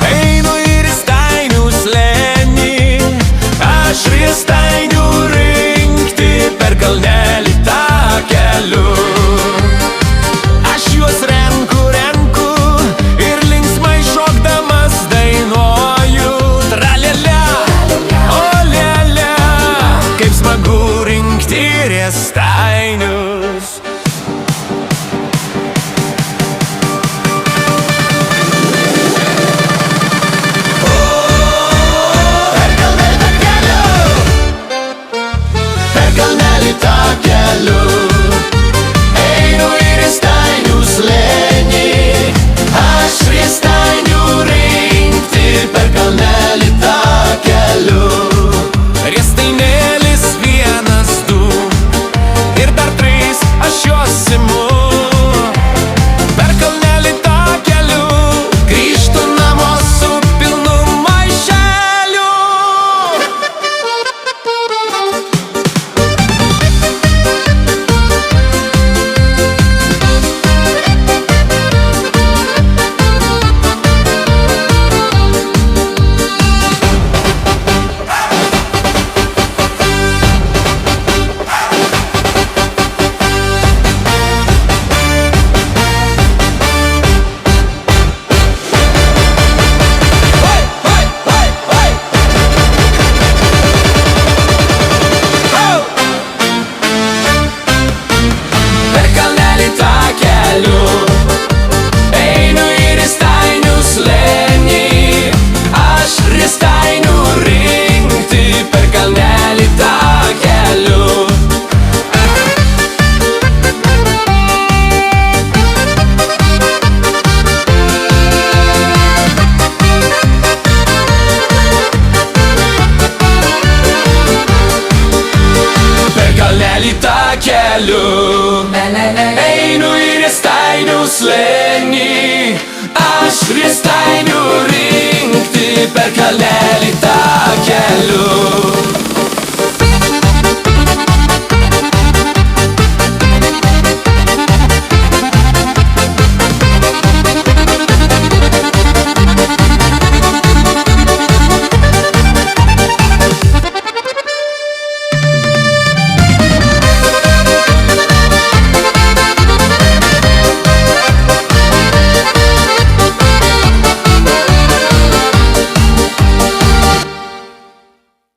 Einu į Riestainių slėnį, aš riestainių rinkti per kalnelį takeliu. Aš juos renku ir linksmai šokdamas dainuoju. Tralėlia, o lėlia, kaip smagu rinkti riestainius. Einu į Riestainių slėnį, aš riestainių rinkti per kalnelį takeliu. Riestainėlis vienas, du ir dar trys, aš juos imu. Per kalnelį takeliu grįžtu namo su pilnu maišeliu. Einu į Riestainių slėnį, aš riestainių rinkti per kalnelį takeliu. Per kalnelį takeliu. Einu į Riestainių slėnį, aš riestainių rinkti per kalnelį takeliu.